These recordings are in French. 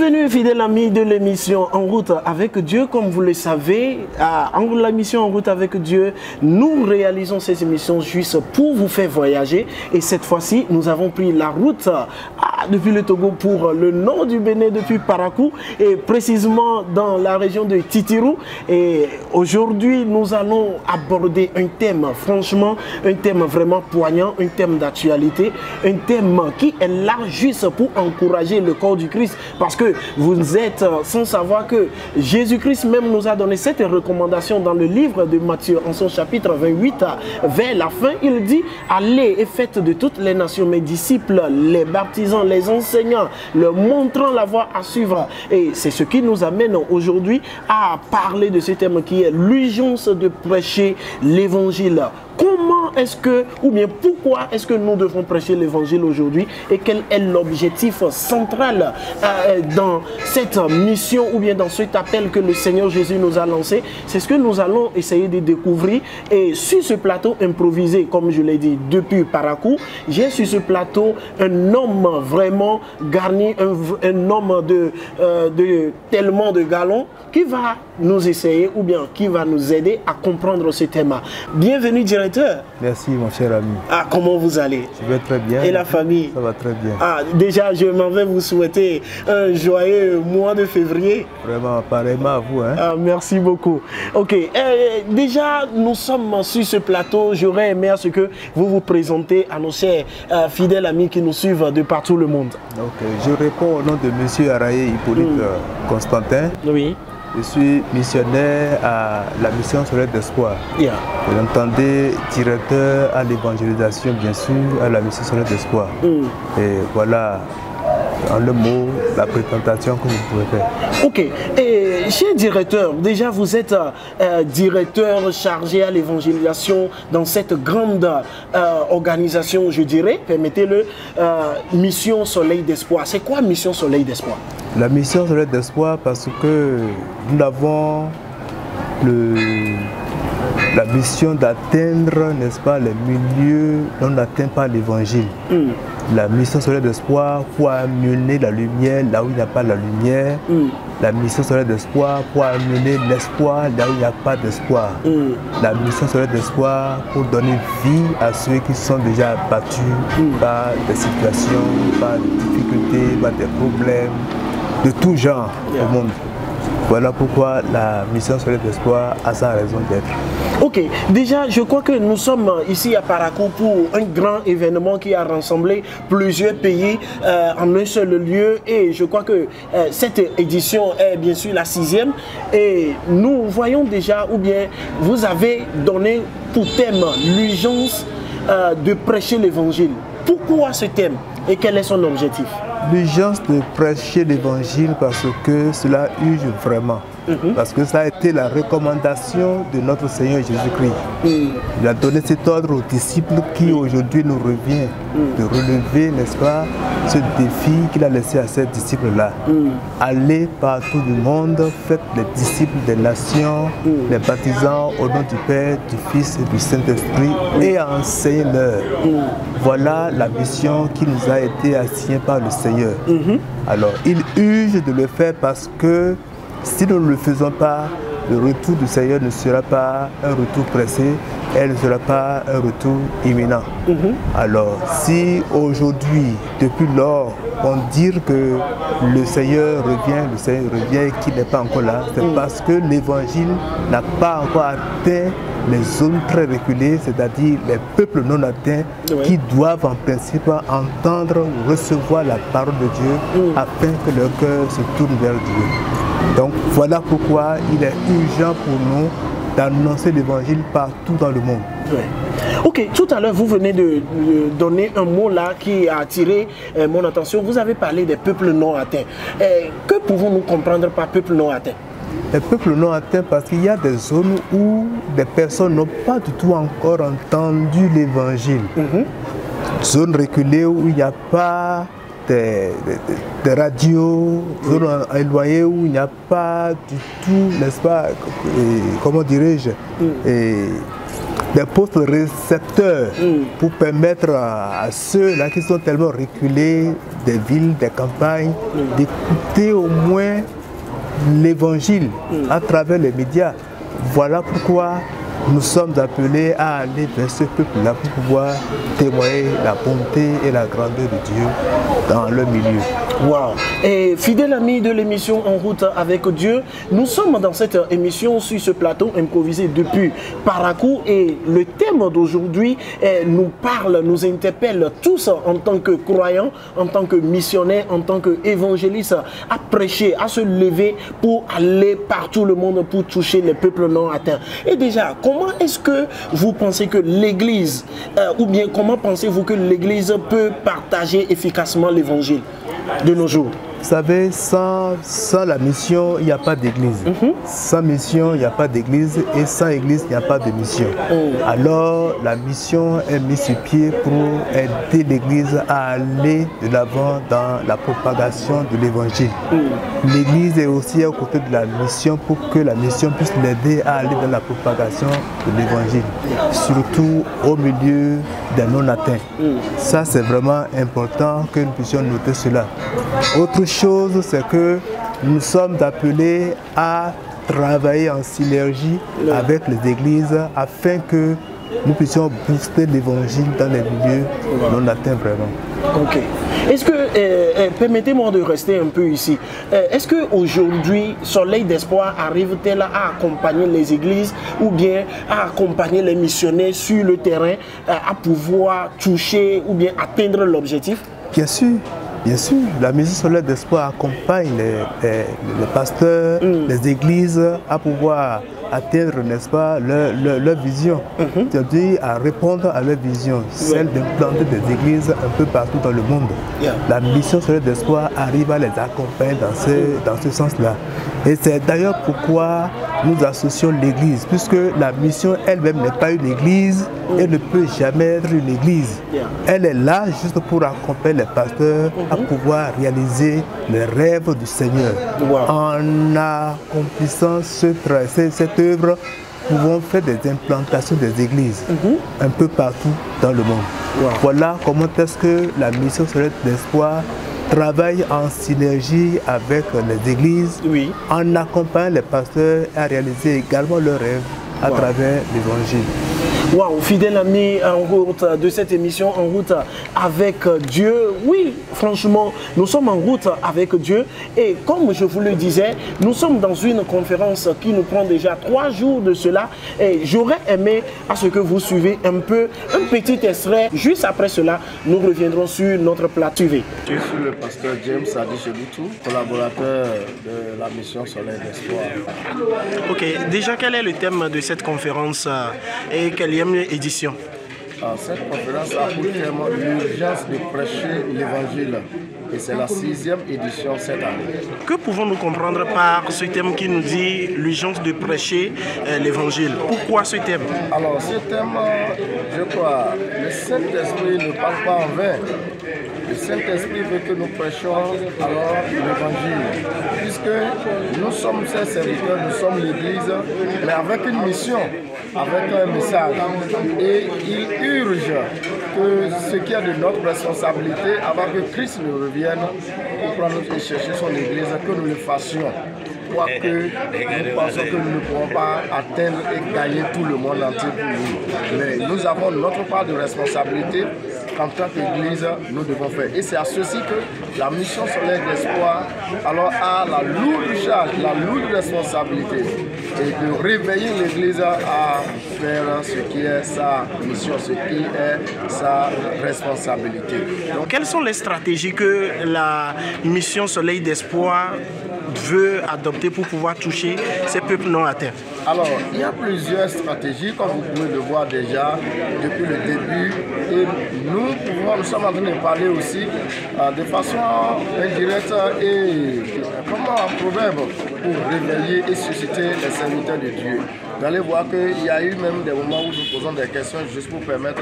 Bienvenue fidèles amis de l'émission En route avec Dieu. Comme vous le savez, à l'émission En route avec Dieu, nous réalisons ces émissions juste pour vous faire voyager. Et cette fois-ci, nous avons pris la route depuis le Togo pour le nord du Bénin, depuis Parakou, et précisément dans la région de Titirou. Et aujourd'hui, nous allons aborder un thème, franchement, un thème vraiment poignant, un thème d'actualité, un thème qui est là juste pour encourager le corps du Christ. Parce que vous êtes sans savoir que Jésus-Christ même nous a donné cette recommandation dans le livre de Matthieu, en son chapitre 28, vers la fin. Il dit: allez et faites de toutes les nations mes disciples, les baptisant, les enseignants, leur montrant la voie à suivre. Et c'est ce qui nous amène aujourd'hui à parler de ce thème qui est l'urgence de prêcher l'évangile. Comment est-ce que, ou bien pourquoi est-ce que nous devons prêcher l'évangile aujourd'hui, et quel est l'objectif central dans cette mission ou bien dans cet appel que le Seigneur Jésus nous a lancé? C'est ce que nous allons essayer de découvrir. Et sur ce plateau improvisé, comme je l'ai dit, depuis Parakou, j'ai sur ce plateau un homme vraiment garni, un homme de tellement de galons, qui va nous essayer ou bien qui va nous aider à comprendre ce thème. Bienvenue directeur. Merci mon cher ami. Ah, comment vous allez? Je vais très bien. Et la famille? Ça va très bien. Ah, déjà je m'en vais vous souhaiter un joyeux mois de février. Vraiment, pareillement à vous. Hein? Ah, merci beaucoup. Ok, déjà nous sommes sur ce plateau. J'aurais aimé à ce que vous vous présentez à nos chers fidèles amis qui nous suivent de partout le monde. Ok, je réponds au nom de monsieur Araye Hippolyte Constantin. Oui. Je suis missionnaire à la mission solaire d'espoir. Vous entendez, directeur à l'évangélisation, bien sûr, à la mission solaire d'espoir. Et voilà, en le mot, la présentation que vous pouvez faire. Ok. Et cher directeur, déjà vous êtes directeur chargé à l'évangélisation dans cette grande organisation, je dirais, permettez-le, Mission Soleil d'Espoir. C'est quoi Mission Soleil d'Espoir? La mission Soleil d'Espoir, parce que nous avons la mission d'atteindre, n'est-ce pas, les milieux dont on n'atteint pas l'évangile. La mission Soleil d'Espoir pour amener la lumière là où il n'y a pas la lumière. La mission Soleil d'Espoir pour amener l'espoir là où il n'y a pas d'espoir. La mission Soleil d'Espoir pour donner vie à ceux qui sont déjà abattus par des situations, par des difficultés, par des problèmes de tout genre au monde. Voilà pourquoi la mission Soleil d'Espoir a sa raison d'être. Ok, déjà je crois que nous sommes ici à Parakou pour un grand événement qui a rassemblé plusieurs pays en un seul lieu, et je crois que cette édition est bien sûr la 6e, et nous voyons déjà, ou bien vous avez donné pour thème l'urgence de prêcher l'évangile. Pourquoi ce thème et quel est son objectif? L'urgence de prêcher l'évangile parce que cela urge vraiment. Parce que ça a été la recommandation de notre Seigneur Jésus-Christ. Il a donné cet ordre aux disciples qui aujourd'hui nous revient de relever, n'est-ce pas, ce défi qu'il a laissé à ces disciples-là. Allez partout du monde, faites les disciples des nations, les baptisant au nom du Père, du Fils et du Saint-Esprit, et enseignez-leur. Voilà la mission qui nous a été assignée par le Seigneur. Alors, il urge de le faire parce que si nous ne le faisons pas, le retour du Seigneur ne sera pas un retour pressé, elle ne sera pas un retour imminent. Alors, si aujourd'hui, depuis lors, on dit que le Seigneur revient et qu'il n'est pas encore là, c'est parce que l'évangile n'a pas encore atteint les zones très reculées, c'est-à-dire les peuples non atteints qui doivent en principe entendre, recevoir la parole de Dieu afin que leur cœur se tourne vers Dieu. Donc voilà pourquoi il est urgent pour nous d'annoncer l'évangile partout dans le monde. Ok, tout à l'heure vous venez de donner un mot là qui a attiré mon attention. Vous avez parlé des peuples non atteints. Que pouvons-nous comprendre par peuple non atteint? Les peuples non atteints, parce qu'il y a des zones où des personnes n'ont pas du tout encore entendu l'évangile. Zones reculées où il n'y a pas des radios, zones éloignées où il n'y a pas du tout, n'est-ce pas, comment dirais-je, des postes récepteurs pour permettre à ceux-là qui sont tellement reculés des villes, des campagnes, d'écouter au moins l'évangile à travers les médias. Voilà pourquoi nous sommes appelés à aller vers ce peuple-là pour pouvoir témoigner la bonté et la grandeur de Dieu dans leur milieu. Wow. Et fidèles amis de l'émission En route avec Dieu, nous sommes dans cette émission sur ce plateau improvisé depuis Parakou et le thème d'aujourd'hui nous parle, nous interpelle tous en tant que croyants, en tant que missionnaires, en tant qu'évangélistes à prêcher, à se lever pour aller partout le monde pour toucher les peuples non atteints. Et déjà, comment est-ce que vous pensez que l'Église, ou bien comment pensez-vous que l'Église peut partager efficacement l'évangile de nos jours? Vous savez, sans la mission, il n'y a pas d'église. Sans mission, il n'y a pas d'église. Et sans église, il n'y a pas de mission. Alors, la mission est mise sur pied pour aider l'église à aller de l'avant dans la propagation de l'évangile. L'église est aussi à côté de la mission pour que la mission puisse l'aider à aller dans la propagation de l'évangile. Surtout au milieu des non-atteints. Ça, c'est vraiment important que nous puissions noter cela. Autre chose, c'est que nous sommes appelés à travailler en synergie avec les églises afin que nous puissions booster l'évangile dans les milieux non atteints vraiment. Ok. Est-ce que, permettez-moi de rester un peu ici, est-ce qu'aujourd'hui, Soleil d'Espoir arrive-t-elle à accompagner les églises ou bien à accompagner les missionnaires sur le terrain à pouvoir toucher ou bien atteindre l'objectif? Bien sûr. Bien sûr, la Maison Soleil d'Espoir accompagne les pasteurs, les églises à pouvoir atteindre, n'est-ce pas, leur vision. C'est-à-dire à répondre à leur vision, celle d'implanter des églises un peu partout dans le monde. La mission Soleil d'Espoir arrive à les accompagner dans ce sens-là. Et c'est d'ailleurs pourquoi nous associons l'église, puisque la mission elle-même n'est pas une église, elle ne peut jamais être une église. Elle est là juste pour accompagner les pasteurs à pouvoir réaliser les rêves du Seigneur. En accomplissant cette œuvre, nous pouvons faire des implantations des églises un peu partout dans le monde. Voilà comment est-ce que la mission Soleil d'Espoir travaille en synergie avec les églises, en accompagnant les pasteurs à réaliser également leurs rêves à travers l'évangile. Waouh, fidèles amis en route de cette émission En route avec Dieu. Oui, franchement, nous sommes en route avec Dieu. Et comme je vous le disais, nous sommes dans une conférence qui nous prend déjà 3 jours de cela. Et j'aurais aimé à ce que vous suivez un petit extrait. Juste après cela, nous reviendrons sur notre plateau. Je suis le pasteur James Adishebitou, collaborateur de la mission Soleil d'Espoir. Ok, déjà quel est le thème de cette conférence et quelle édition? Cette conférence a pour thème l'urgence de prêcher l'évangile et c'est la 6e édition cette année. Que pouvons-nous comprendre par ce thème qui nous dit l'urgence de prêcher l'évangile? Pourquoi ce thème? Alors ce thème, je crois, le Saint-Esprit ne parle pas en vain. Le Saint-Esprit veut que nous prêchions alors l'évangile, puisque nous sommes ses serviteurs, nous sommes l'Église, mais avec une mission, avec un message. Et il urge que ce qui est de notre responsabilité, avant que Christ nous revienne pour prendre et chercher son Église, que nous le fassions. Quoique nous pensons que nous ne pourrons pas atteindre et gagner tout le monde entier pour nous. Mais nous avons notre part de responsabilité qu'en tant qu'Église, nous devons faire. Et c'est à ceci que la mission Soleil d'Espoir alors a la lourde charge, la lourde responsabilité et de réveiller l'Église à faire ce qui est sa mission, ce qui est sa responsabilité. Donc, quelles sont les stratégies que la mission Soleil d'Espoir veut adopter pour pouvoir toucher ces peuples non atteints? Alors, il y a plusieurs stratégies, comme vous pouvez le voir déjà depuis le début. Et nous sommes en train de parler aussi de façon indirecte et comme un proverbe pour réveiller et susciter les serviteurs de Dieu. Vous allez voir qu'il y a eu même des moments où nous posons des questions juste pour permettre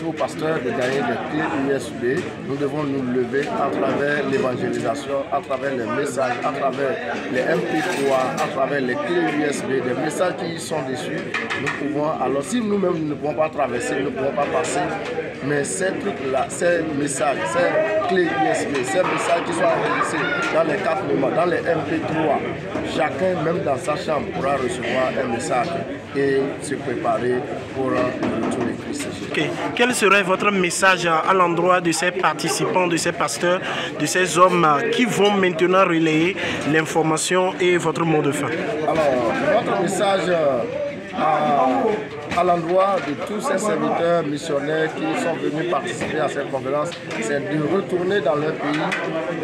aux pasteurs de gagner des clés USB. Nous devons nous lever à travers l'évangélisation, à travers les messages, à travers les MP3, à travers les clés USB, des messages qui y sont dessus. Nous pouvons, alors si nous-mêmes nous ne pouvons pas traverser, nous ne pouvons pas passer, mais ces trucs-là, ces messages, ces clés USB, ces messages qui sont enregistrés dans les 4 moments, dans les MP3, chacun, même dans sa chambre, pourra recevoir un message et se préparer pour le retour de Christ. Okay. Quel serait votre message à l'endroit de ces participants, de ces pasteurs, de ces hommes qui vont maintenant relayer l'information et votre mot de fin? Alors, notre message à l'endroit de tous ces serviteurs missionnaires qui sont venus participer à cette conférence, c'est de retourner dans leur pays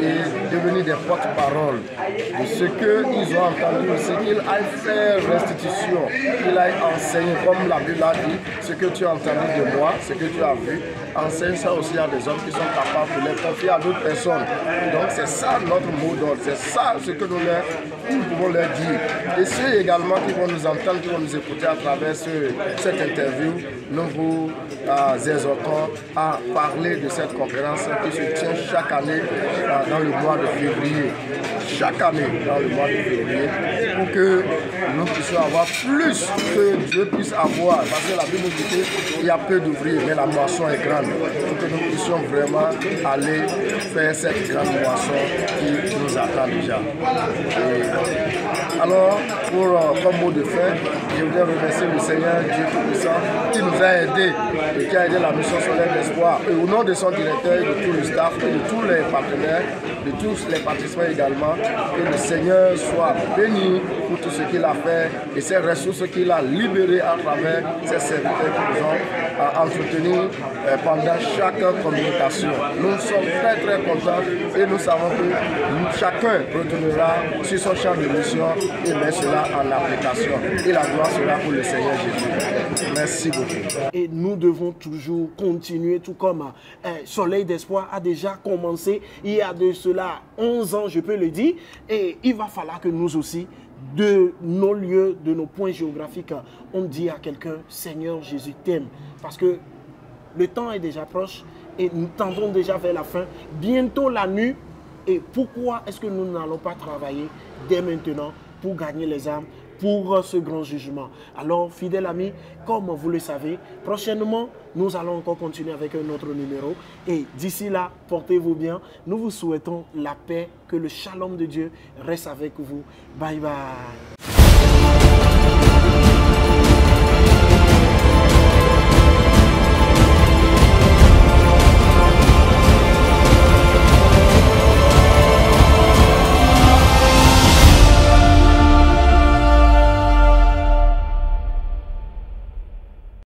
et devenir des porte-parole de ce qu'ils ont entendu aussi, qu'ils aillent faire restitution, qu'ils aillent enseigner, comme la Bible a dit, ce que tu as entendu de moi, ce que tu as vu, enseigne ça aussi à des hommes qui sont capables de les confier à d'autres personnes. Donc c'est ça notre mot d'ordre, c'est ça ce que nous pouvons leur dire. Et ceux également qui vont nous entendre, qui vont nous écouter à travers cette interview, nous vous exhortons à parler de cette conférence qui se tient chaque année dans le mois de février. Chaque année dans le mois de février, pour que nous puissions avoir plus que Dieu puisse avoir. Parce que la Bible nous dit qu'il y a peu d'ouvriers, mais la moisson est grande. Pour que nous puissions vraiment aller faire cette grande moisson qui nous attend déjà. Et alors, comme mot de fin, je voudrais remercier le Seigneur Dieu Tout-Puissant qui nous a aidés et qui a aidé la mission Soleil d'Espoir. Et au nom de son directeur, et de tout le staff, et de tous les partenaires, de tous les participants également, que le Seigneur soit béni pour tout ce qu'il a fait et ces ressources qu'il a libérées à travers ces serviteurs qui nous ont entretenus pendant chaque communication. Nous sommes très très contents et nous savons que chacun retournera sur son champ de mission et met cela en application. Et la gloire sera pour le Seigneur Jésus. Merci beaucoup. Et nous devons toujours continuer, tout comme Soleil d'Espoir a déjà commencé il y a de cela 11 ans, je peux le dire. Et il va falloir que nous aussi, de nos lieux, de nos points géographiques, on dit à quelqu'un, Seigneur Jésus t'aime. Parce que le temps est déjà proche et nous tendons déjà vers la fin. Bientôt la nuit. Et pourquoi est-ce que nous n'allons pas travailler dès maintenant pour gagner les âmes, pour ce grand jugement? Alors, fidèles amis, comme vous le savez, prochainement, nous allons encore continuer avec un autre numéro. Et d'ici là, portez-vous bien. Nous vous souhaitons la paix, que le shalom de Dieu reste avec vous. Bye bye.